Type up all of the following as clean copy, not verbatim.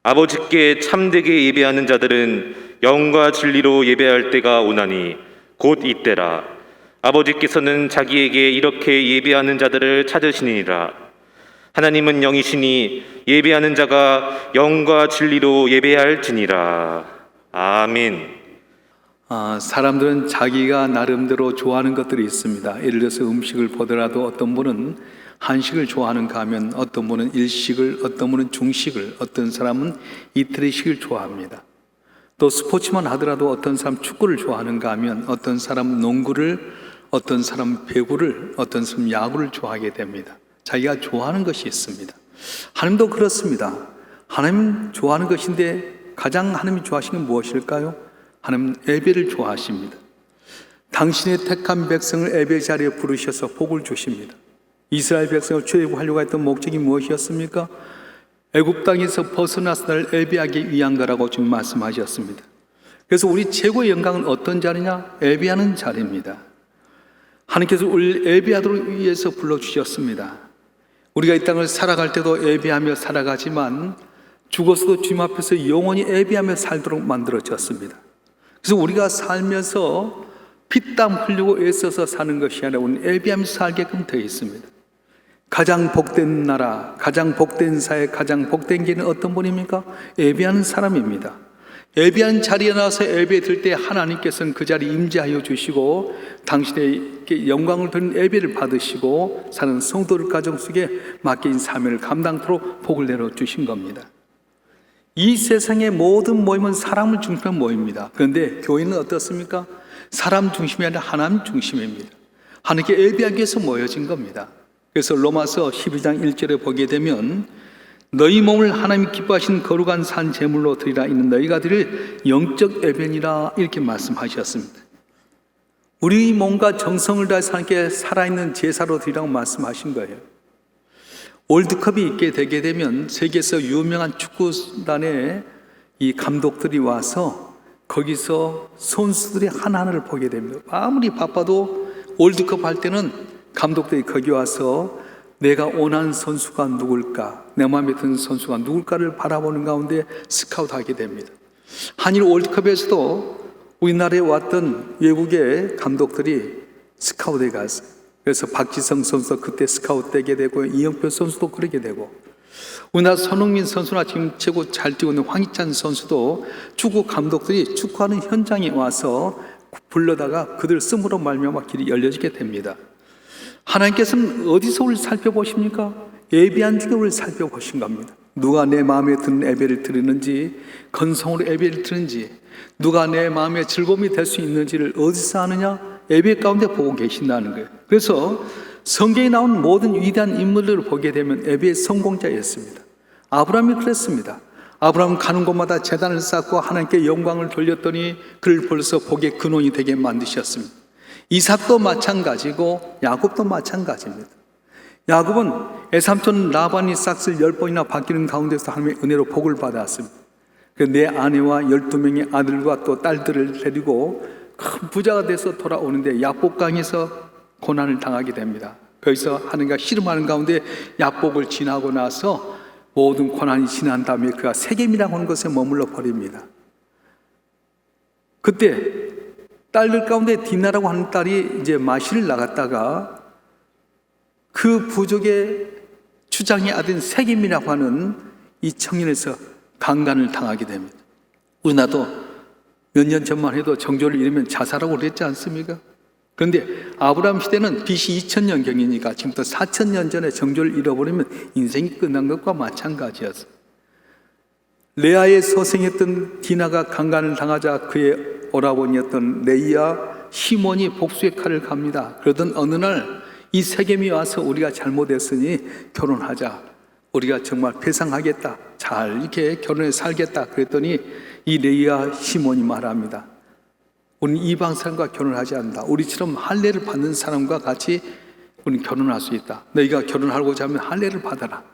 아버지께 참되게 예배하는 자들은 영과 진리로 예배할 때가 오나니 곧 이때라. 아버지께서는 자기에게 이렇게 예배하는 자들을 찾으시니라. 하나님은 영이시니 예배하는 자가 영과 진리로 예배할지니라. 아멘. 사람들은 자기가 나름대로 좋아하는 것들이 있습니다. 예를 들어서 음식을 보더라도 어떤 분은 한식을 좋아하는가 하면 어떤 분은 일식을, 어떤 분은 중식을, 어떤 사람은 이태리식을 좋아합니다. 또 스포츠만 하더라도 어떤 사람 축구를 좋아하는가 하면 어떤 사람은 농구를, 어떤 사람은 배구를, 어떤 사람은 야구를 좋아하게 됩니다. 자기가 좋아하는 것이 있습니다. 하나님도 그렇습니다. 하나님 좋아하는 것인데 가장 하나님이 좋아하시는 건 무엇일까요? 하나님은 예배를 좋아하십니다. 당신의 택한 백성을 예배 자리에 부르셔서 복을 주십니다. 이스라엘 백성을 출애굽하려고 했던 목적이 무엇이었습니까? 애굽 땅에서 벗어나서 나를 예배하기 위한 거라고 지금 말씀하셨습니다. 그래서 우리 최고의 영광은 어떤 자리냐? 예배하는 자리입니다. 하나님께서 우리를 예배하도록 위해서 불러주셨습니다. 우리가 이 땅을 살아갈 때도 예배하며 살아가지만 죽어서도 주님 앞에서 영원히 예배하며 살도록 만들어졌습니다. 그래서 우리가 살면서 피땀 흘리고 애써서 사는 것이 아니라 우리는 예배하면서 살게끔 되어 있습니다. 가장 복된 나라, 가장 복된 사회, 가장 복된 길은 어떤 분입니까? 예배하는 사람입니다. 예배한 자리에 나와서 예배 드릴 때 하나님께서는 그 자리에 임재하여 주시고 당신의 영광을 드리는 예배를 받으시고 사는 성도들 가정 속에 맡긴 사명을 감당토록 복을 내려주신 겁니다. 이 세상의 모든 모임은 사람을 중심한 모임입니다. 그런데 교회는 어떻습니까? 사람 중심이 아니라 하나님 중심입니다. 하나님께 예배하기 위해서 모여진 겁니다. 그래서 로마서 12장 1절에 보게 되면 너희 몸을 하나님 기뻐하신 거룩한 산 제물로 드리라. 이는 너희가 드릴 영적 예배니라. 이렇게 말씀하셨습니다. 우리 몸과 정성을 다해서 하나님께 살아있는 제사로 드리라고 말씀하신 거예요. 월드컵이 있게 되게 되면 세계에서 유명한 축구단의 이 감독들이 와서 거기서 선수들이 하나하나를 보게 됩니다. 아무리 바빠도 월드컵 할 때는 감독들이 거기 와서 내가 원하는 선수가 누굴까, 내 마음에 드는 선수가 누굴까를 바라보는 가운데 스카우트하게 됩니다. 한일 월드컵에서도 우리나라에 왔던 외국의 감독들이 스카우트에 갔어요. 그래서 박지성 선수도 그때 스카우트 되게 되고 이영표 선수도 그러게 되고 우리나라 손흥민 선수나 지금 최고 잘 뛰고 있는 황희찬 선수도 축구 감독들이 축구하는 현장에 와서 불러다가 그들 쓰므로 말미암아 길이 열려지게 됩니다. 하나님께서는 어디서 우리를 살펴보십니까? 예배한 중에 우리를 살펴보신 겁니다. 누가 내 마음에 드는 예배를 드리는지, 건성으로 예배를 드리는지, 누가 내 마음에 즐거움이 될 수 있는지를 어디서 아느냐? 예배 가운데 보고 계신다는 거예요. 그래서 성경에 나온 모든 위대한 인물들을 보게 되면 예배의 성공자였습니다. 아브라함이 그랬습니다. 아브라함 가는 곳마다 제단을 쌓고 하나님께 영광을 돌렸더니 그를 벌써 복의 근원이 되게 만드셨습니다. 이삭도 마찬가지고 야곱도 마찬가지입니다. 야곱은 애삼촌 라반이 싹쓸 10번이나 바뀌는 가운데서 하나님의 은혜로 복을 받았습니다. 내 아내와 12명의 아들과 또 딸들을 데리고 큰 부자가 돼서 돌아오는데 야복강에서 고난을 당하게 됩니다. 거기서 하나님과 씨름하는 가운데 야복을 지나고 나서 모든 고난이 지난 다음에 그가 세겜이라고 하는 곳에 머물러 버립니다. 그때 딸들 가운데 디나라고 하는 딸이 이제 마실을 나갔다가 그 부족의 추장의 아들 세겜이라고 하는 이 청년에서 강간을 당하게 됩니다. 우리나라도 몇 년 전만 해도 정조를 잃으면 자살하고 그랬지 않습니까? 그런데 아브라함 시대는 BC 2000년경이니까 지금부터 4000년 전에 정조를 잃어버리면 인생이 끝난 것과 마찬가지였어요. 레아의 서생했던 디나가 강간을 당하자 그의 오라버니였던 레이와 시몬이 복수의 칼을 갑니다. 그러던 어느 날 이 세겜이 와서 우리가 잘못했으니 결혼하자. 우리가 정말 배상하겠다. 잘 이렇게 결혼해 살겠다. 그랬더니 이 레이와 시몬이 말합니다. 우리는 이방 사람과 결혼하지 않는다. 우리처럼 할례를 받는 사람과 같이 우리는 결혼할 수 있다. 너희가 결혼하고자 하면 할례를 받아라.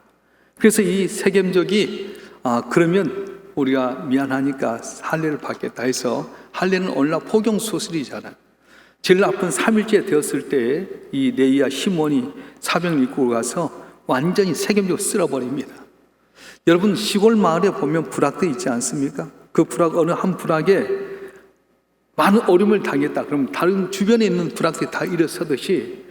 그래서 이 세겜족이 그러면 우리가 미안하니까 할례를 받겠다 해서 할례는 오늘날 포경 수술이잖아요. 제일 나쁜 3일째 되었을 때 이 레이와 시몬이 사병을 이끌고 가서 완전히 세겜족을 쓸어버립니다. 여러분, 시골 마을에 보면 부락도 있지 않습니까? 그 부락, 어느 한 부락에 많은 어려움을 당했다. 그럼 다른 주변에 있는 부락들이 다 일어서듯이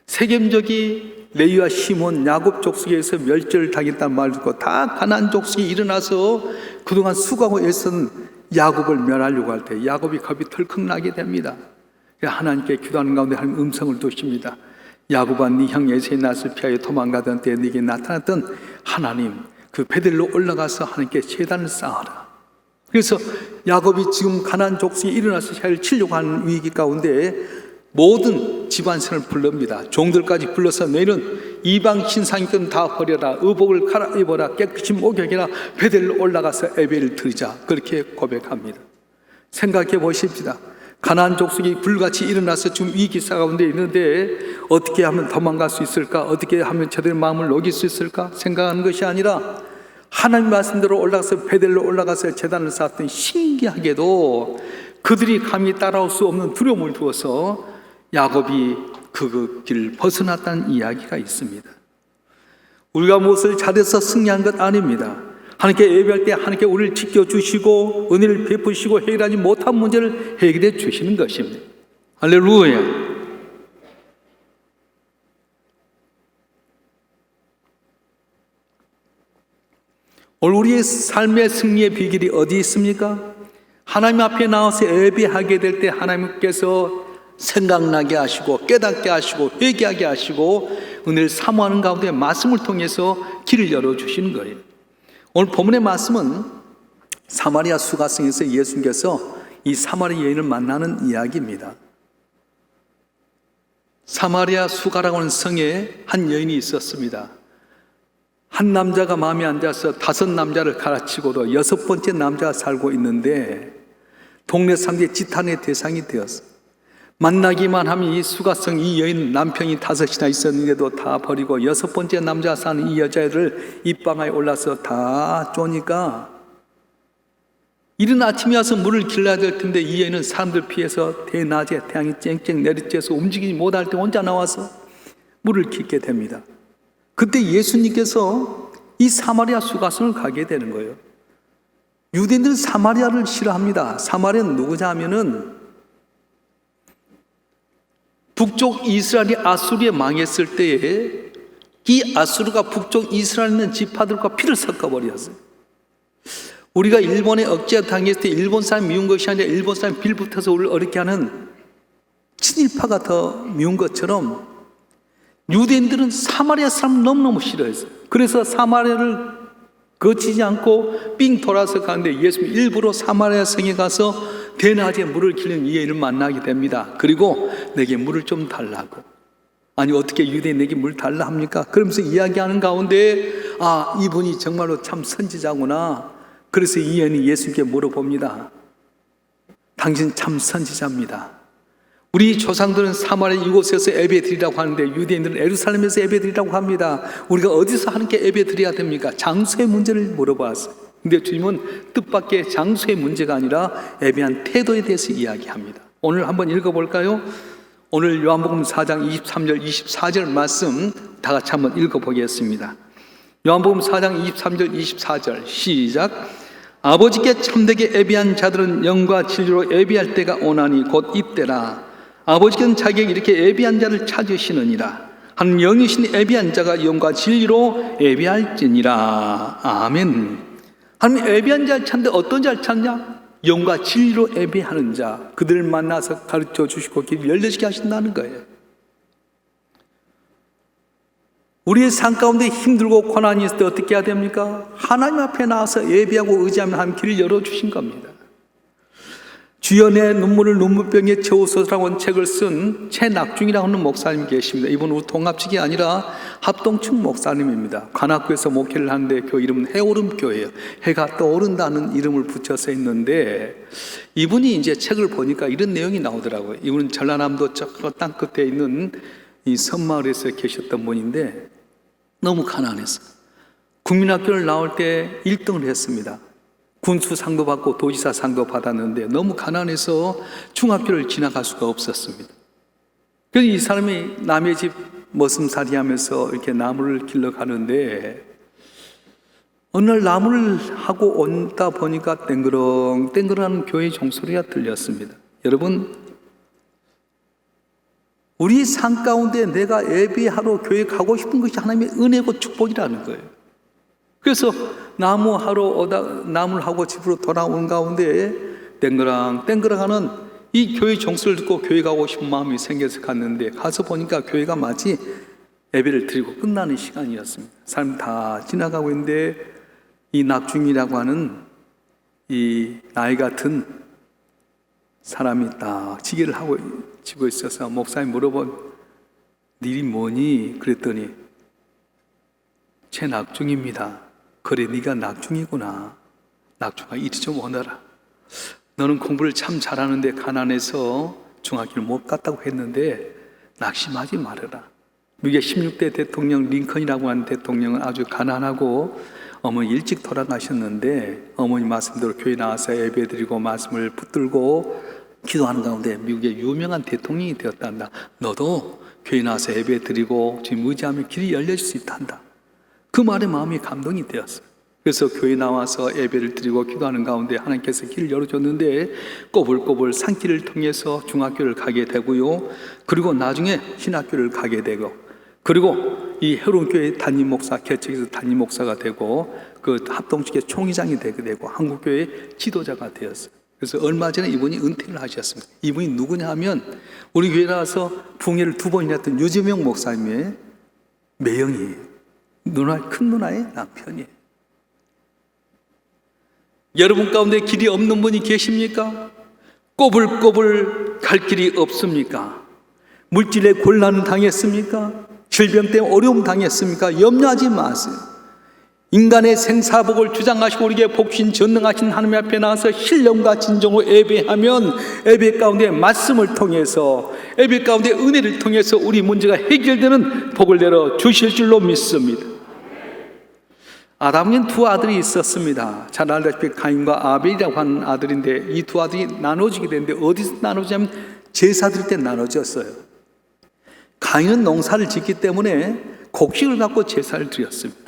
세겜족이 레위와 시몬, 야곱 족속에서 멸절을 당했다는 말을 듣고 다 가나안 족속이 일어나서 그동안 수고하고 애쓴 야곱을 멸하려고 할 때 야곱이 겁이 덜컥 나게 됩니다. 하나님께 기도하는 가운데 하나님 음성을 두십니다. 야곱아, 네 형 에서의 낯을 피하여 도망가던 때에 네게 나타났던 하나님, 그 베델로 올라가서 하나님께 제단을 쌓아라. 그래서 야곱이 지금 가나안 족속이 일어나서 자기를 치려고 하는 위기 가운데 모든 집안선을 불릅니다. 종들까지 불러서 너희는 이방 신상이든 다 버려라. 의복을 갈아입어라. 깨끗이 목욕해라. 베델로 올라가서 예배를 드리자. 그렇게 고백합니다. 생각해 보십시다. 가나안 족속이 불같이 일어나서 지금 위기사 가운데 있는데 어떻게 하면 도망갈 수 있을까? 어떻게 하면 저들의 마음을 녹일 수 있을까? 생각하는 것이 아니라 하나님 말씀대로 올라가서 베델로 올라가서 제단을 쌓았더니 신기하게도 그들이 감히 따라올 수 없는 두려움을 두어서 야곱이 그 길을 벗어났다는 이야기가 있습니다. 우리가 무엇을 잘해서 승리한 것 아닙니다. 하나님께 예배할 때 하나님께 우리를 지켜주시고 은혜를 베푸시고 해결하지 못한 문제를 해결해 주시는 것입니다. 할렐루야. 오늘 우리의 삶의 승리의 비결이 어디 있습니까? 하나님 앞에 나와서 예배하게 될 때 하나님께서 생각나게 하시고 깨닫게 하시고 회개하게 하시고 은혜를 사모하는 가운데 말씀을 통해서 길을 열어주시는 거예요. 오늘 본문의 말씀은 사마리아 수가성에서 예수님께서 이 사마리아 여인을 만나는 이야기입니다. 사마리아 수가라고 하는 성에 한 여인이 있었습니다. 한 남자가 마음에 앉아서 5 남자를 갈아치고도 6번째 남자가 살고 있는데 동네 사람들의 지탄의 대상이 되었어요. 만나기만 하면 이 수가성 이 여인 남편이 5이나 있었는데도 다 버리고 6번째 남자가 사는 이 여자를 입방아에 올라서 다 쪼니까 이른 아침에 와서 물을 길러야 될 텐데 이 여인은 사람들 피해서 대낮에 태양이 쨍쨍 내리쬐서 움직이지 못할 때 혼자 나와서 물을 깃게 됩니다. 그때 예수님께서 이 사마리아 수가성을 가게 되는 거예요. 유대인들은 사마리아를 싫어합니다. 사마리아는 누구냐 하면은 북쪽 이스라엘이 아수르에 망했을 때에 이 아수르가 북쪽 이스라엘에 있는 지파들과 피를 섞어버렸어요. 우리가 일본에 억제 당했을 때 일본 사람이 미운 것이 아니라 일본 사람이 빌붙어서 우리를 어렵게 하는 친일파가 더 미운 것처럼 유대인들은 사마리아 사람 너무너무 싫어했어요. 그래서 사마리아를 거치지 않고 삥 돌아서 가는데 예수님 일부러 사마리아 성에 가서 대낮에 물을 길는 이 여인을 만나게 됩니다. 그리고 내게 물을 좀 달라고. 아니 어떻게 유대인 내게 물 달라 합니까? 그러면서 이야기하는 가운데 아, 이분이 정말로 참 선지자구나. 그래서 이 여인이 예수님께 물어봅니다. 당신 참 선지자입니다. 우리 조상들은 사마리아 이곳에서 예배드리라고 하는데 유대인들은 예루살렘에서 예배드리라고 합니다. 우리가 어디서 하나님께 예배드려야 됩니까? 장소의 문제를 물어봤어요. 근데 주님은 뜻밖의 장소의 문제가 아니라 예배한 태도에 대해서 이야기합니다. 오늘 한번 읽어볼까요? 오늘 요한복음 4장 23절 24절 말씀 다 같이 한번 읽어보겠습니다. 요한복음 4장 23절 24절 시작. 아버지께 참되게 예배한 자들은 영과 진리로 예배할 때가 오나니 곧 이때라. 아버지께는 자기에게 이렇게 예배한 자를 찾으시느니라. 한 영이신 예배한 자가 영과 진리로 예배할지니라. 아멘. 하나님 예배한 자를 찾는데 어떤 자를 찾냐? 영과 진리로 예배하는 자, 그들을 만나서 가르쳐 주시고 길 열려지게 하신다는 거예요. 우리의 삶 가운데 힘들고 고난이 있을 때 어떻게 해야 됩니까? 하나님 앞에 나와서 예배하고 의지하면 하나님 길을 열어주신 겁니다. 주여 내 눈물을 눈물병에 채우소서라고 하는 책을 쓴 최낙중이라고 하는 목사님 계십니다. 이분은 우리 동합측이 아니라 합동측 목사님입니다. 관악구에서 목회를 하는데 그 이름은 해오름교회예요. 해가 떠오른다는 이름을 붙여서 있는데 이분이 이제 책을 보니까 이런 내용이 나오더라고요. 이분은 전라남도 저 땅 끝에 있는 이 섬마을에서 계셨던 분인데 너무 가난했어. 국민학교를 나올 때 1등을 했습니다. 군수상도 받고 도지사상도 받았는데 너무 가난해서 중학교를 지나갈 수가 없었습니다. 그래서 이 사람이 남의 집 머슴살이 하면서 이렇게 나무를 길러 가는데 어느 날 나무를 하고 온다 보니까 땡그렁 땡그렁하는 교회 종소리가 들렸습니다. 여러분, 우리 삶 가운데 내가 예배하러 교회 가고 싶은 것이 하나님의 은혜고 축복이라는 거예요. 그래서 나무를 하고 집으로 돌아오는 가운데 땡그랑 땡그랑하는 이 교회 종소리를 듣고 교회 가고 싶은 마음이 생겨서 갔는데, 가서 보니까 교회가 마치 예배를 드리고 끝나는 시간이었습니다. 삶 다 지나가고 있는데 이 낙중이라고 하는 이 나이 같은 사람이 딱 지게를 하고 지고 있어서 목사님 물어본 일이 뭐니? 그랬더니 제 낙중입니다. 그래, 네가 낙중이구나. 낙중아, 이리 좀 오너라. 너는 공부를 참 잘하는데 가난해서 중학교를 못 갔다고 했는데 낙심하지 말아라. 미국의 16대 대통령 링컨이라고 하는 대통령은 아주 가난하고 어머니 일찍 돌아가셨는데 어머니 말씀대로 교회 나와서 예배드리고 말씀을 붙들고 기도하는 가운데 미국의 유명한 대통령이 되었단다. 너도 교회 나와서 예배드리고 지금 의지하면 길이 열려질 수 있단다. 그 말에 마음이 감동이 되었어요. 그래서 교회 나와서 예배를 드리고 기도하는 가운데 하나님께서 길을 열어줬는데 꼬불꼬불 산길을 통해서 중학교를 가게 되고요. 그리고 나중에 신학교를 가게 되고, 그리고 이 해론교회 담임 목사, 개척에서 담임 목사가 되고 그 합동측의 총회장이 되게 되고 한국교회 지도자가 되었어요. 그래서 얼마 전에 이분이 은퇴를 하셨습니다. 이분이 누구냐 하면 우리 교회 나와서 붕해를 2번이나 했던 유재명 목사님의 매형이에요. 큰 누나의 남편이에요. 여러분 가운데 길이 없는 분이 계십니까? 꼬불꼬불 갈 길이 없습니까? 물질의 곤란 당했습니까? 질병 때문에 어려움 당했습니까? 염려하지 마세요. 인간의 생사복을 주장하시고 우리에게 복신 전능하신 하나님 앞에 나와서 신령과 진정으로 예배하면 예배 가운데 말씀을 통해서, 예배 가운데 은혜를 통해서 우리 문제가 해결되는 복을 내려 주실 줄로 믿습니다. 아담에는 2 아들이 있었습니다. 잘 알다시피 가인과 아벨이라고 하는 아들인데 이 2 아들이 나눠지게 되는데 어디서 나눠지냐면 제사 드릴 때 나눠졌어요. 가인은 농사를 짓기 때문에 곡식을 갖고 제사를 드렸습니다.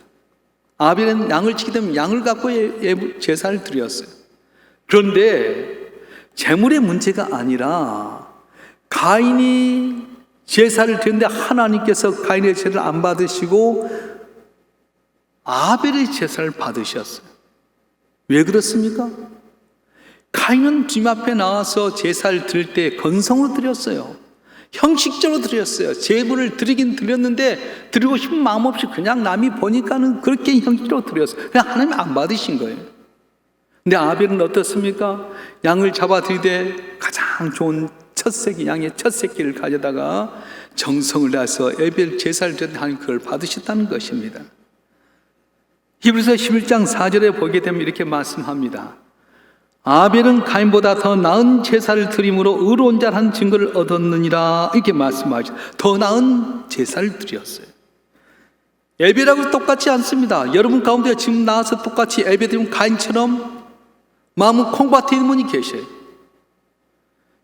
아벨은 양을 지기 때문에 양을 갖고 제사를 드렸어요. 그런데 재물의 문제가 아니라 가인이 제사를 드렸는데 하나님께서 가인의 제사를 안 받으시고 아벨의 제사를 받으셨어요. 왜 그렇습니까? 가인은 주님 앞에 나와서 제사를 드릴 때 건성으로 드렸어요. 형식적으로 드렸어요. 제물을 드리긴 드렸는데 드리고 싶은 마음 없이 그냥 남이 보니까는 그렇게 형식적으로 드렸어요. 그냥 하나님이 안 받으신 거예요. 근데 아벨은 어떻습니까? 양을 잡아 드리되 가장 좋은 첫새끼, 양의 첫새끼를 가져다가 정성을 다해서 아벨 제사를 드렸는데 하나님 그걸 받으셨다는 것입니다. 히브리서 11장 4절에 보게 되면 이렇게 말씀합니다. 아벨은 가인보다 더 나은 제사를 드림으로 의로운 자라는 증거를 얻었느니라, 이렇게 말씀하죠. 더 나은 제사를 드렸어요. 예배라고 똑같지 않습니다. 여러분 가운데 지금 나와서 똑같이 예배 드리면 가인처럼 마음은 콩밭에 있는 분이 계셔요.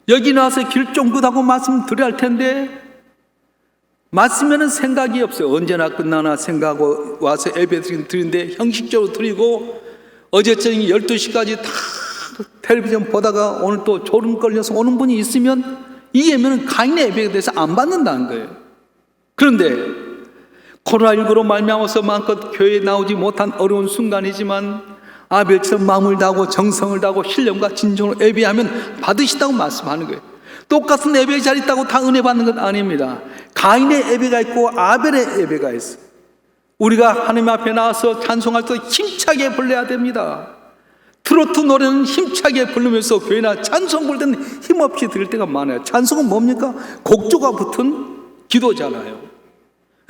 여기 나와서 길 쫑긋하고 말씀 드려야 할 텐데 말씀에는 생각이 없어요. 언제나 끝나나 생각하고 와서 예배 드리는데 형식적으로 드리고 어제 저녁 12시까지 다 텔레비전 보다가 오늘 또 졸음 걸려서 오는 분이 있으면 이 예배는 가인의 예배에 대해서 안 받는다는 거예요. 그런데 코로나19로 말미암아서 마음껏 교회에 나오지 못한 어려운 순간이지만 아벨처럼 마음을 다하고 정성을 다하고 신령과 진정으로 예배하면 받으시다고 말씀하는 거예요. 똑같은 예배의 자리 있다고 다 은혜 받는 건 아닙니다. 가인의 예배가 있고 아벨의 예배가 있어요. 우리가 하나님 앞에 나와서 찬송할 때 힘차게 불러야 됩니다. 트로트 노래는 힘차게 부르면서 교회나 찬송 부를 때는 힘없이 들을 때가 많아요. 찬송은 뭡니까? 곡조가 붙은 기도잖아요.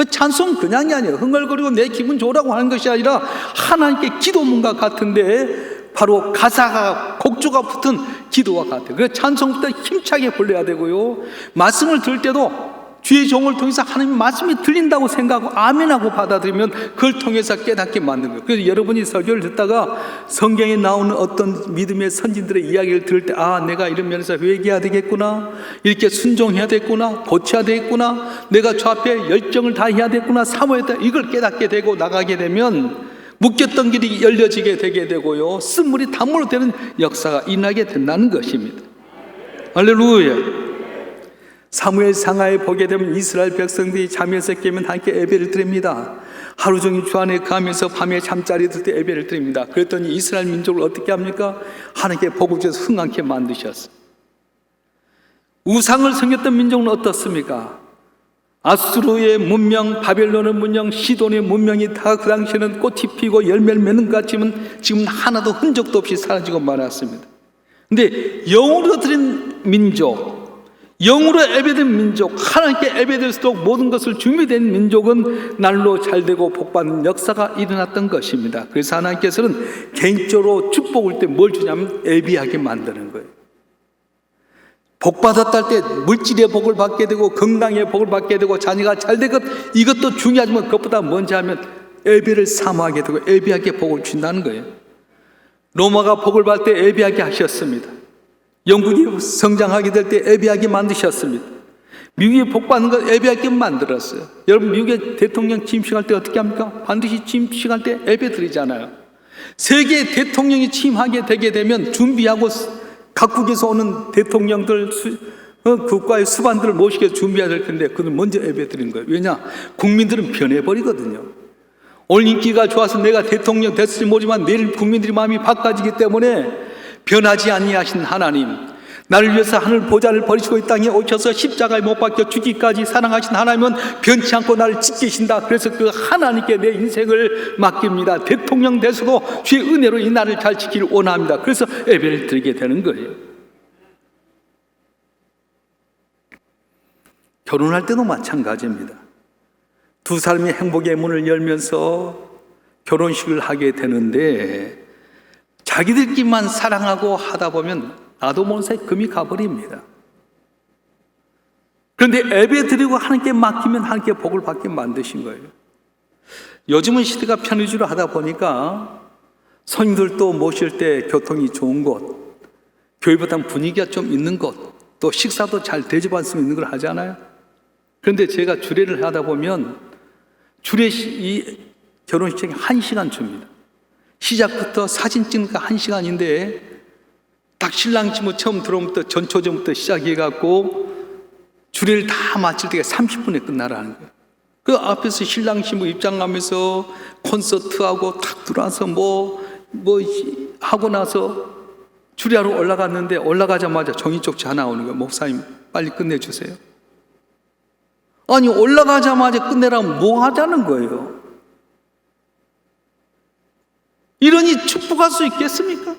찬송은 그냥이 아니에요. 흥얼거리고 내 기분 좋으라고 하는 것이 아니라 하나님께 기도문과 같은데 바로 가사가 곡조가 붙은 기도와 같아요. 그래서 찬송부터 힘차게 불러야 되고요. 말씀을 들을 때도 주의 종을 통해서 하나님 말씀이 들린다고 생각하고 아멘하고 받아들이면 그걸 통해서 깨닫게 만드는 거예요. 그래서 여러분이 설교를 듣다가 성경에 나오는 어떤 믿음의 선진들의 이야기를 들을 때 내가 이런 면에서 회개해야 되겠구나, 이렇게 순종해야 되겠구나, 고쳐야 되겠구나, 내가 저 앞에 열정을 다해야 되겠구나, 사모해야 돼, 이걸 깨닫게 되고 나가게 되면 묶였던 길이 열려지게 되게 되고요, 쓴물이 단물로 되는 역사가 일어나게 된다는 것입니다. 할렐루야. 사무엘 상하에 보게 되면 이스라엘 백성들이 잠에서 깨면 함께 예배를 드립니다. 하루 종일 주 안에 가면서 밤에 잠자리 들 때 예배를 드립니다. 그랬더니 이스라엘 민족을 어떻게 합니까? 하나님께 복을 주셔서 흥하게 만드셨어요. 우상을 섬겼던 민족은 어떻습니까? 아수르의 문명, 바벨론의 문명, 시돈의 문명이 다 그 당시에는 꽃이 피고 열매를 맺는 것 같지만 지금 하나도 흔적도 없이 사라지고 말았습니다. 근데 영으로 드린 민족, 영으로 예배된 민족, 하나님께 예배될 수 있도록 모든 것을 준비된 민족은 날로 잘되고 복받는 역사가 일어났던 것입니다. 그래서 하나님께서는 개인적으로 축복을 때 뭘 주냐면 예비하게 만드는 거예요. 복받았다 할 때 물질의 복을 받게 되고 건강의 복을 받게 되고 자녀가 잘된 것, 이것도 중요하지만 그것보다 먼저 하면 예배를 사모하게 되고 예비하게 복을 준다는 거예요. 로마가 복을 받을 때 예비하게 하셨습니다. 영국이 성장하게 될 때 예배하게 만드셨습니다. 미국이 복받는 것 예배하게 만들었어요. 여러분, 미국의 대통령 취임식할 때 어떻게 합니까? 반드시 취임식할 때 예배 드리잖아요. 세계 대통령이 취임하게 되게 되면 준비하고 각국에서 오는 대통령들, 국가의 수반들을 모시게 준비해야 될 텐데 그들 먼저 예배 드리는 거예요. 왜냐? 국민들은 변해버리거든요. 오늘 인기가 좋아서 내가 대통령 됐을지 모르지만 내일 국민들의 마음이 바꿔지기 때문에 변하지 아니하신 하나님, 나를 위해서 하늘 보좌를 버리시고 이 땅에 오셔서 십자가에 못 박혀 죽기까지 사랑하신 하나님은 변치 않고 나를 지키신다. 그래서 그 하나님께 내 인생을 맡깁니다. 대통령 돼서도 주의 은혜로 이 나를 잘 지키길 원합니다. 그래서 예배를 드리게 되는 거예요. 결혼할 때도 마찬가지입니다. 두 사람이 행복의 문을 열면서 결혼식을 하게 되는데 자기들끼리만 사랑하고 하다 보면 나도 모르는 사이 금이 가버립니다. 그런데 예배 드리고 하나님께 맡기면 하나님께 복을 받게 만드신 거예요. 요즘은 시대가 편의주로 하다 보니까 손님들도 모실 때 교통이 좋은 곳, 교회보다는 분위기가 좀 있는 곳, 또 식사도 잘 대접할 수 있는 걸 하잖아요. 그런데 제가 주례를 하다 보면 주례 이 결혼식장에 1시간 줍니다. 시작부터 사진 찍는 거 1시간인데 딱 신랑 집으로 처음 들어오면부터 전초전부터 시작해갖고 주례를 다 마칠 때가 30분에 끝나라는 거예요. 그 앞에서 신랑 신부 입장하면서 콘서트하고 탁 들어와서 뭐 하고 나서 주례하러 올라갔는데 올라가자마자 종이 쪽지 하나 오는 거예요. 목사님 빨리 끝내주세요. 아니 올라가자마자 끝내라면 뭐 하자는 거예요? 이러니 축복할 수 있겠습니까?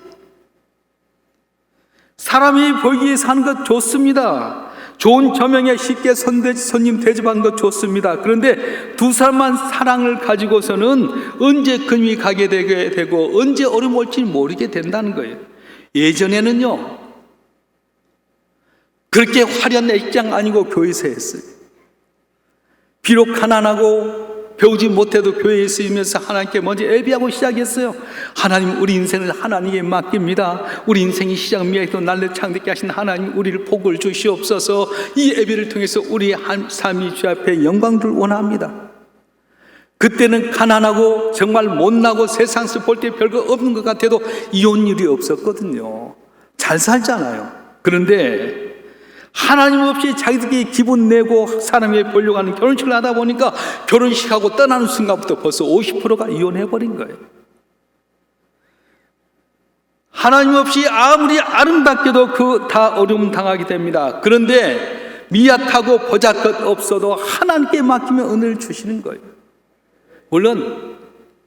사람이 보기에 사는 것 좋습니다. 좋은 조명에 쉽게 손님 대접하는 것 좋습니다. 그런데 두 사람만 사랑을 가지고서는 언제 금이 가게 되고 언제 어려움 올지 모르게 된다는 거예요. 예전에는요, 그렇게 화려한 액장 아니고 교회에서 했어요. 비록 가난하고 배우지 못해도 교회에 있으면서 하나님께 먼저 예배하고 시작했어요. 하나님, 우리 인생을 하나님께 맡깁니다. 우리 인생이 시작미에도 날를 창대케 하신 하나님, 우리를 복을 주시옵소서. 이 예배를 통해서 우리 삶이 주 앞에 영광을 원합니다. 그때는 가난하고 정말 못나고 세상에서 볼 때 별거 없는 것 같아도 이혼율이 없었거든요. 잘 살잖아요. 그런데 하나님 없이 자기들끼리 기분 내고 사람에게 보려고 하는 결혼식을 하다 보니까 결혼식하고 떠나는 순간부터 벌써 50%가 이혼해버린 거예요. 하나님 없이 아무리 아름답게도 그 다 어려움 당하게 됩니다. 그런데 미약하고 보잘것 없어도 하나님께 맡기면 은혜를 주시는 거예요. 물론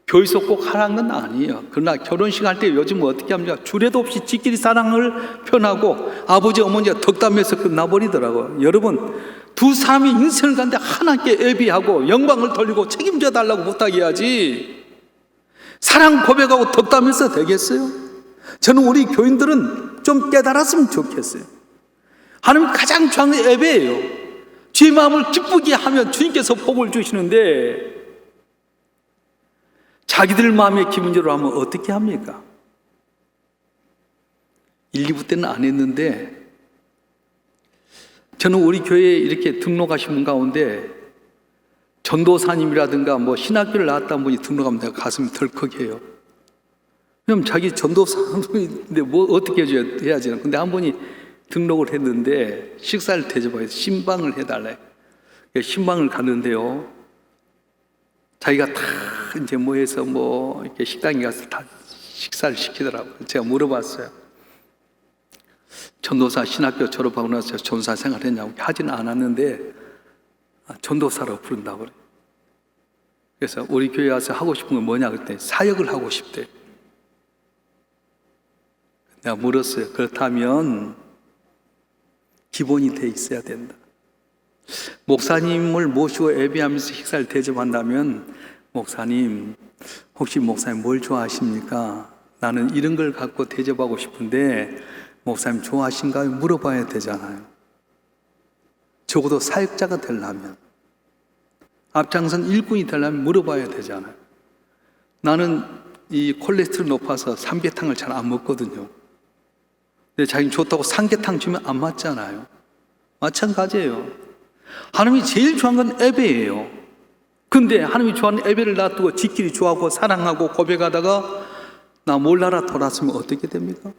교회에서 꼭 하라는 건 아니에요. 그러나 결혼식 할 때 요즘 어떻게 합니까? 주례도 없이 지끼리 사랑을 표현하고 아버지 어머니가 덕담해서 끝나버리더라고요. 여러분, 두 사람이 인생을 가는데 하나님께 예비하고 영광을 돌리고 책임져 달라고 부탁해야지 사랑 고백하고 덕담해서 되겠어요? 저는 우리 교인들은 좀 깨달았으면 좋겠어요. 하나님 가장 중요한 게 예배예요. 주의 마음을 기쁘게 하면 주님께서 복을 주시는데 자기들 마음의 기분대로 하면 어떻게 합니까? 1, 2부 때는 안 했는데 저는 우리 교회에 이렇게 등록하신 분 가운데 전도사님이라든가 뭐 신학교를 나왔다는 분이 등록하면 내가 가슴이 덜컥해요. 그럼 자기 전도사님인데 뭐 어떻게 해야지. 근데 한 분이 등록을 했는데 식사를 대접해서 신방을 해달래. 신방을 갔는데요. 자기가 다 이제 뭐 해서 뭐 이렇게 식당에 가서 다 식사를 시키더라고요. 제가 물어봤어요. 전도사 신학교 졸업하고 나서 전도사 생활 했냐고. 하지는 않았는데 전도사로 부른다고 그래요. 그래서 우리 교회 와서 하고 싶은 건 뭐냐 그랬더니 사역을 하고 싶대. 내가 물었어요. 그렇다면 기본이 돼 있어야 된다. 목사님을 모시고 예배하면서 식사를 대접한다면 목사님, 혹시 목사님 뭘 좋아하십니까? 나는 이런 걸 갖고 대접하고 싶은데 목사님 좋아하신가요? 물어봐야 되잖아요. 적어도 사역자가 되려면, 앞장선 일꾼이 되려면 물어봐야 되잖아요. 나는 이 콜레스테롤 높아서 삼계탕을 잘 안 먹거든요. 근데 자기는 좋다고 삼계탕 주면 안 맞잖아요. 마찬가지예요. 하나님이 제일 좋아하는 건 예배예요. 근데 하나님이 좋아하는 예배를 놔두고 지끼리 좋아하고 사랑하고 고백하다가 나 몰라라 돌았으면 어떻게 됩니까?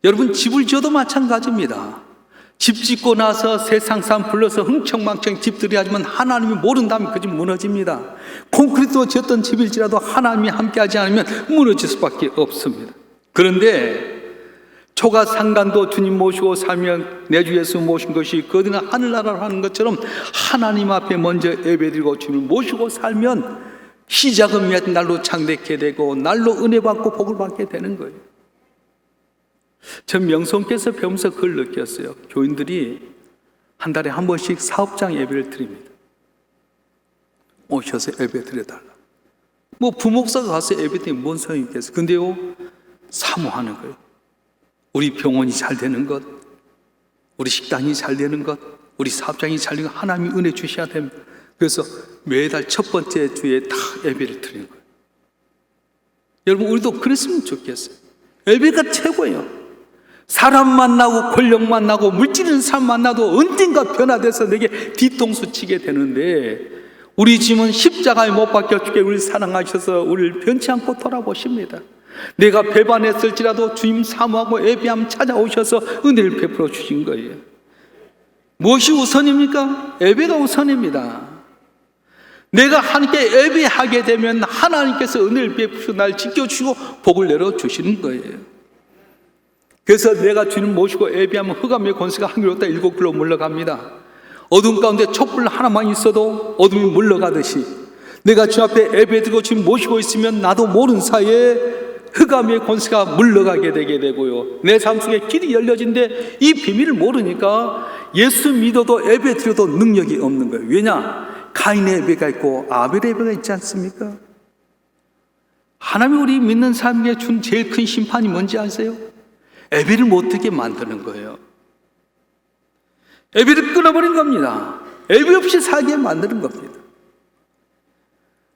여러분, 집을 지어도 마찬가지입니다. 집 짓고 나서 세상 사람 불러서 흥청망청 집들이 하지만 하나님이 모른다면 그 집 무너집니다. 콘크리트로 지었던 집일지라도 하나님이 함께하지 않으면 무너질 수밖에 없습니다. 그런데 초가 상간도 주님 모시고 살면 내 주 예수 모신 것이 거드나 하늘나라로 하는 것처럼 하나님 앞에 먼저 예배드리고 주님을 모시고 살면 시작은 몇 날로 창대케 되고 날로 은혜 받고 복을 받게 되는 거예요. 전 명성께서 배우면서 그걸 느꼈어요. 교인들이 한 달에 한 번씩 사업장 예배를 드립니다. 오셔서 예배 드려달라. 뭐 부목사가 가서 예배 드리면 뭔 소용이 있겠어요. 근데요, 사모하는 거예요. 우리 병원이 잘 되는 것, 우리 식당이 잘 되는 것, 우리 사업장이 잘 되는 것, 하나님이 은혜 주셔야 됩니다. 그래서 매달 첫 번째 주에 다 예배를 드리는 거예요. 여러분, 우리도 그랬으면 좋겠어요. 예배가 최고예요. 사람 만나고 권력 만나고 물질은 사람 만나도 언젠가 변화돼서 내게 뒤통수 치게 되는데 우리 주님은 십자가에 못 박혀 죽게 우리를 사랑하셔서 우리를 변치 않고 돌아보십니다. 내가 배반했을지라도 주님 사모하고 예배함 찾아오셔서 은혜를 베풀어 주신 거예요. 무엇이 우선입니까? 예배가 우선입니다. 내가 하나님께 예배하게 되면 하나님께서 은혜를 베푸시고 날 지켜주시고 복을 내려주시는 거예요. 그래서 내가 주님 모시고 예배하면 흑암의 권세가 하늘로다 일곱 길로 물러갑니다. 어둠 가운데 촛불 하나만 있어도 어둠이 물러가듯이 내가 주 앞에 예배드리고 주님 모시고 있으면 나도 모르는 사이에 흑암의 권세가 물러가게 되게 되고요. 내 삶 속에 길이 열려진데 이 비밀을 모르니까 예수 믿어도 예배드려도 능력이 없는 거예요. 왜냐? 가인의 예배가 있고 아벨의 예배가 있지 않습니까? 하나님이 우리 믿는 사람에게 준 제일 큰 심판이 뭔지 아세요? 예배를 못하게 만드는 거예요. 예배를 끊어버린 겁니다. 예배 없이 살게 만드는 겁니다.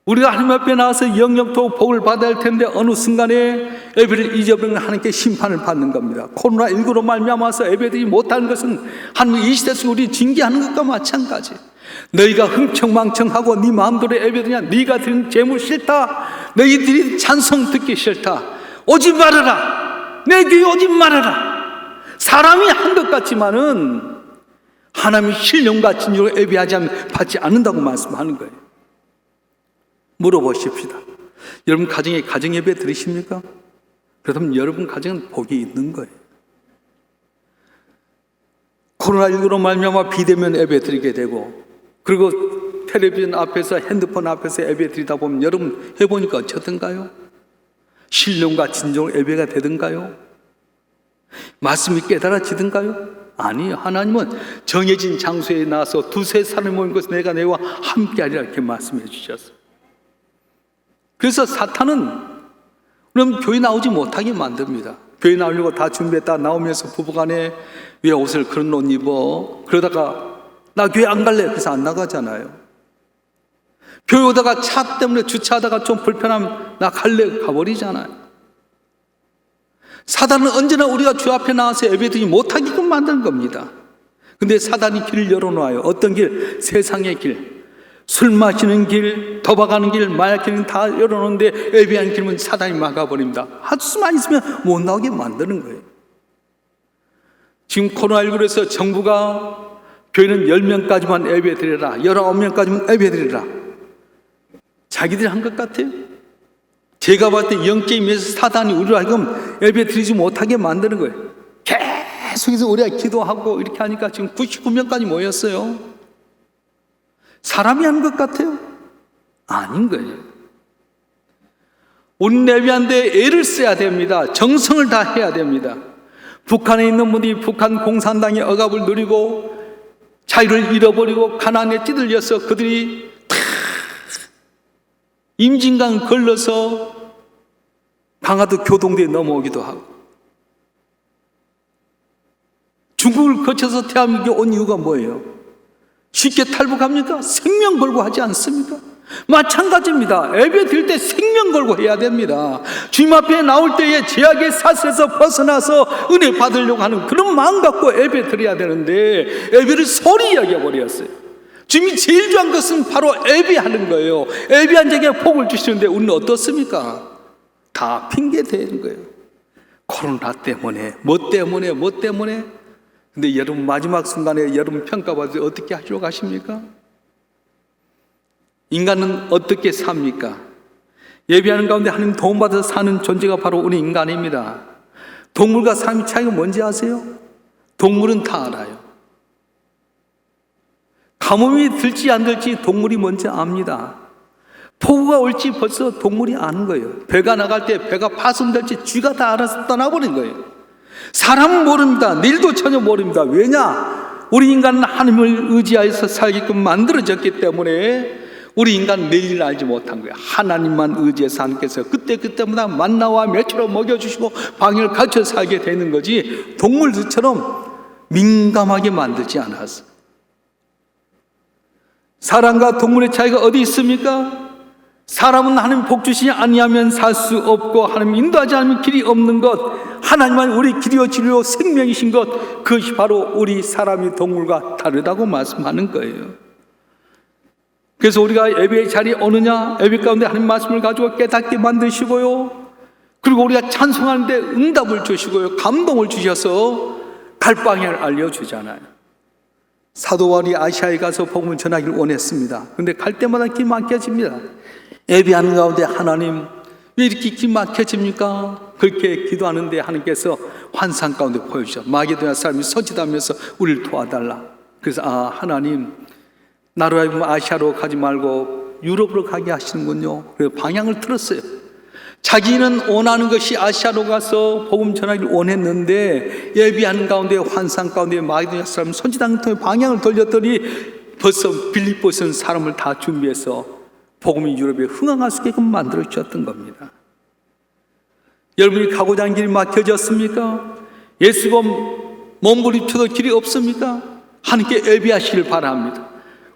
우리가 하나님 앞에 나와서 영영토 복을 받아야 할 텐데 어느 순간에 예배를 잊어버리면 하나님께 심판을 받는 겁니다. 코로나19로 말미암아서 예배드리지 못하는 것은 하나님이 이 시대 속에 우리 징계하는 것과 마찬가지. 너희가 흥청망청하고 네 마음대로 예배드리냐? 네가 드린 재물 싫다. 너희들이 찬송 듣기 싫다. 오지 말아라. 내 귀에 오지 말아라. 사람이 한 것 같지만은 하나님이 신령과 진정으로 예배하지 않으면 받지 않는다고 말씀하는 거예요. 물어보십시다. 여러분 가정에 가정 예배 드리십니까? 그렇다면 여러분 가정은 복이 있는 거예요. 코로나19로 말미암아 비대면 예배 드리게 되고 그리고 텔레비전 앞에서 핸드폰 앞에서 예배 드리다 보면 여러분 해보니까 어쩌던가요? 신령과 진정으로 예배가 되던가요? 말씀이 깨달아지던가요? 아니요. 하나님은 정해진 장소에 나와서 두세 사람이 모인 것을 내가 너희와 함께하리라 이렇게 말씀해 주셨어요. 그래서 사탄은 그럼 교회 나오지 못하게 만듭니다. 교회 나오려고 다 준비했다 나오면서 부부간에 왜 옷을 그런 옷 입어? 그러다가 나 교회 안 갈래. 그래서 안 나가잖아요. 교회 오다가 차 때문에 주차하다가 좀 불편하면 나 갈래 가버리잖아요. 사단은 언제나 우리가 주 앞에 나와서 예배드리지 못하게끔 만드는 겁니다. 근데 사단이 길을 열어놓아요. 어떤 길? 세상의 길. 술 마시는 길, 도박하는 길, 마약 길은 다 열어놓는데 예배하는 길은 사단이 막아버립니다. 수만 있으면 못 나오게 만드는 거예요. 지금 코로나19에서 정부가 교회는 10명까지만 예배 드려라, 19명까지만 예배 드려라. 자기들이 한 것 같아요. 제가 봤을 때 영게임에서 사단이 우리를 하여금 예배 드리지 못하게 만드는 거예요. 계속해서 우리가 기도하고 이렇게 하니까 지금 99명까지 모였어요. 사람이 하는 것 같아요? 아닌 거예요. 우리는 예배하는데 애를 써야 됩니다. 정성을 다해야 됩니다. 북한에 있는 분들이 북한 공산당의 억압을 누리고 자유를 잃어버리고 가난에 찌들려서 그들이 다 임진강 걸러서 강화도 교동대에 넘어오기도 하고, 중국을 거쳐서 대한민국에 온 이유가 뭐예요? 쉽게 탈북합니까? 생명 걸고 하지 않습니까? 마찬가지입니다. 예배 드릴 때 생명 걸고 해야 됩니다. 주님 앞에 나올 때에 죄악의 사슬에서 벗어나서 은혜 받으려고 하는 그런 마음 갖고 예배 드려야 되는데 예배를 소리 여겨버렸어요. 주님이 제일 좋아하는 것은 바로 예배하는 거예요. 예배한 자에게 복을 주시는데 우리는 어떻습니까? 다 핑계 대는 거예요. 코로나 때문에, 뭐 때문에. 근데 여러분 마지막 순간에 여러분 평가받을 때 어떻게 하시러 가십니까? 인간은 어떻게 삽니까? 예배하는 가운데 하나님 도움받아서 사는 존재가 바로 우리 인간입니다. 동물과 사람의 차이가 뭔지 아세요? 동물은 다 알아요. 가뭄이 들지 안 들지 동물이 먼저 압니다. 폭우가 올지 벌써 동물이 아는 거예요. 배가 나갈 때 배가 파손될지 쥐가 다 알아서 떠나버린 거예요. 사람은 모릅니다. 내일도 전혀 모릅니다. 왜냐? 우리 인간은 하나님을 의지하여서 살게끔 만들어졌기 때문에 우리 인간은 내일을 알지 못한 거예요. 하나님만 의지해서 하나님께서 그때마다 만나와 메추로 먹여주시고 방향을 가르쳐 살게 되는 거지 동물들처럼 민감하게 만들지 않았어요. 사람과 동물의 차이가 어디 있습니까? 사람은 하나님 복 주시지 아니하면 살 수 없고 하나님 인도하지 않으면 길이 없는 것, 하나님만 우리 길이요 진리요 생명이신 것, 그것이 바로 우리 사람이 동물과 다르다고 말씀하는 거예요. 그래서 우리가 예배의 자리에 오느냐, 예배 가운데 하나님 말씀을 가지고 깨닫게 만드시고요, 그리고 우리가 찬송하는데 응답을 주시고요, 감동을 주셔서 갈 방향을 알려주잖아요. 사도 바울이 아시아에 가서 복음을 전하기를 원했습니다. 그런데 갈 때마다 길 막혀집니다. 예배하는 가운데 하나님 왜 이렇게 길 막혀집니까? 그렇게 기도하는데 하나님께서 환상 가운데 보여주셨죠. 마게도냐 사람이 서짓하면서 우리를 도와달라. 그래서 하나님 나로 하여금 아시아로 가지 말고 유럽으로 가게 하시는군요. 그래서 방향을 틀었어요. 자기는 원하는 것이 아시아로 가서 복음 전하기를 원했는데 예배하는 가운데 환상 가운데 마게도냐 사람 선지당을 통해 방향을 돌렸더니 벌써 빌립보에서는 사람을 다 준비해서 복음이 유럽에 흥황할 수 있게끔 만들어 주셨던 겁니다. 여러분이 가고자 하는 길이 막혀졌습니까? 예수님 몸부림쳐도 길이 없습니까? 하나님께 예배하시길 바랍니다.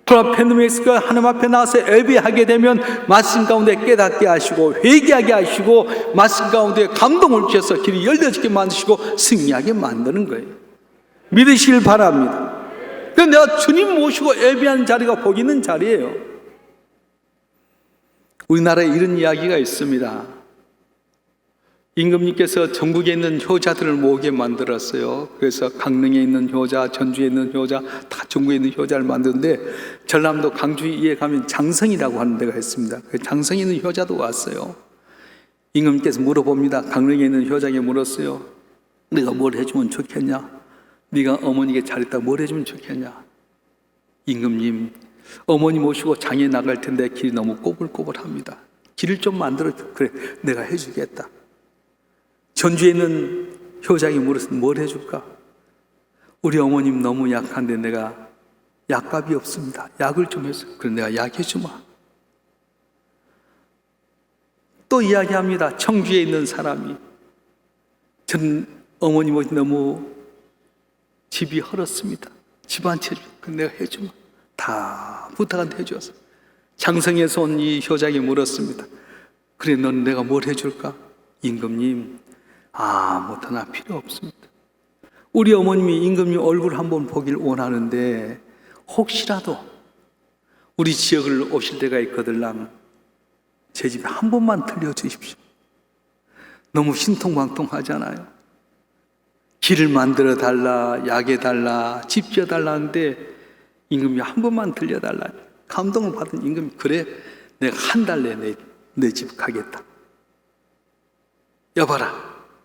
그러나 팬데믹스가 하나님 앞에 나와서 예배하게 되면 말씀 가운데 깨닫게 하시고 회개하게 하시고 말씀 가운데 감동을 주셔서 길이 열려지게 만드시고 승리하게 만드는 거예요. 믿으시길 바랍니다. 그래서 내가 주님 모시고 예배하는 자리가 복 있는 자리예요. 우리나라에 이런 이야기가 있습니다. 임금님께서 전국에 있는 효자들을 모으게 만들었어요. 그래서 강릉에 있는 효자, 전주에 있는 효자, 다 전국에 있는 효자를 만드는데 전남도 강주에 가면 장성이라고 하는 데가 있습니다. 그 장성에 있는 효자도 왔어요. 임금님께서 물어봅니다. 강릉에 있는 효자에게 물었어요. 네가 뭘 해주면 좋겠냐? 네가 어머니에게 잘했다 뭘 해주면 좋겠냐? 임금님, 어머니 모시고 장에 나갈 텐데 길이 너무 꼬불꼬불합니다. 길을 좀 만들어줘. 그래, 내가 해주겠다. 전주에 있는 효자에게 물었을 때 뭘 해줄까? 우리 어머님 너무 약한데 내가 약값이 없습니다. 약을 좀 해서. 그래, 내가 약 해주마. 또 이야기합니다. 청주에 있는 사람이 전 어머니 모시 너무 집이 헐었습니다. 집 한 채 줘. 그래, 내가 해주마. 다 부탁한테 해주었어. 장성에서 온 이 효자에게 물었습니다. 그래, 넌 내가 뭘 해줄까? 임금님, 아무것도 나 필요 없습니다. 우리 어머님이 임금님 얼굴 한번 보길 원하는데 혹시라도 우리 지역을 오실 때가 있거들랑 제 집에 한 번만 들려주십시오. 너무 신통방통하잖아요. 길을 만들어 달라, 약해 달라, 집 지어 달라는데 임금이 한 번만 들려달라. 감동을 받은 임금이 그래, 내가 한 달 내에 내 집 가겠다. 여봐라,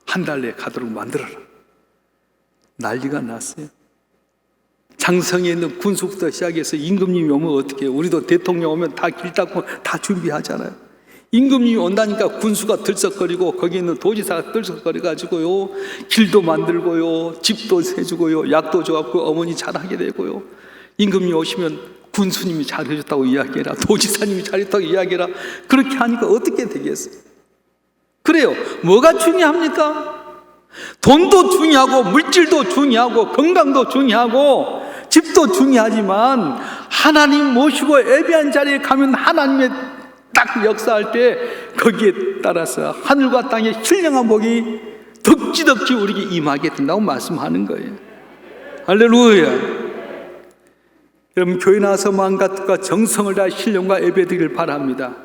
한 달 내에 가도록 만들어라. 난리가 났어요. 장성에 있는 군수부터 시작해서 임금님이 오면 어떻게 해요? 우리도 대통령 오면 다 길 닦고 다 준비하잖아요. 임금님이 온다니까 군수가 들썩거리고 거기 있는 도지사가 들썩거려가지고요, 길도 만들고요, 집도 세주고요, 약도 줘갖고 어머니 잘하게 되고요. 임금님이 오시면 군수님이 잘해줬다고 이야기해라, 도지사님이 잘했다고 이야기해라. 그렇게 하니까 어떻게 되겠어요? 그래요. 뭐가 중요합니까? 돈도 중요하고 물질도 중요하고 건강도 중요하고 집도 중요하지만 하나님 모시고 예배한 자리에 가면 하나님의 딱 역사할 때 거기에 따라서 하늘과 땅의 신령한 복이 덕지덕지 우리에게 임하게 된다고 말씀하는 거예요. 할렐루야. 여러분, 교회 나와서 마음과 정성을 다해 신령과 예배드리길 바랍니다.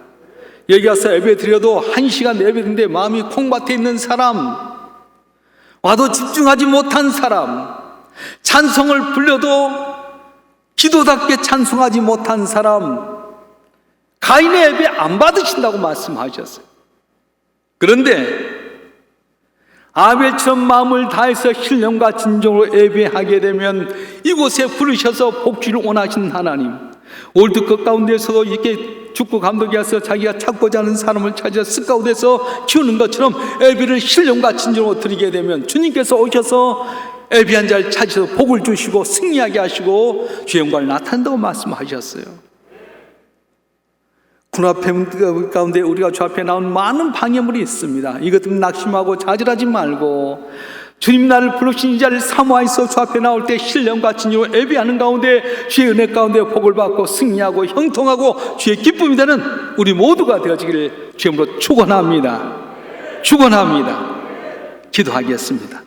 여기 와서 예배드려도 1시간 예배드리는데 마음이 콩밭에 있는 사람, 와도 집중하지 못한 사람, 찬송을 불려도 기도답게 찬송하지 못한 사람, 가인의 예배 안 받으신다고 말씀하셨어요. 그런데 아벨처럼 마음을 다해서 신령과 진정으로 예배하게 되면 이곳에 부르셔서 복주를 원하시는 하나님, 월드컵 가운데서도 이렇게 축구 감독이 와서 자기가 찾고자 하는 사람을 찾아 스카웃해서 키우는 것처럼 예배를 신령과 진정으로 드리게 되면 주님께서 오셔서 예배한 자를 찾으셔서 복을 주시고 승리하게 하시고 주의 영광을 나타낸다고 말씀하셨어요. 군합회 가운데 우리가 주 앞에 나온 많은 방해물이 있습니다. 이것들 낙심하고 좌절하지 말고 주님 나를 부르신 이 자리를 사모하여서 주 앞에 나올 때 신령과 진정으로 예배하는 가운데 주의 은혜 가운데 복을 받고 승리하고 형통하고 주의 기쁨이 되는 우리 모두가 되어지기를 주님으로 축원합니다. 축원합니다. 기도하겠습니다.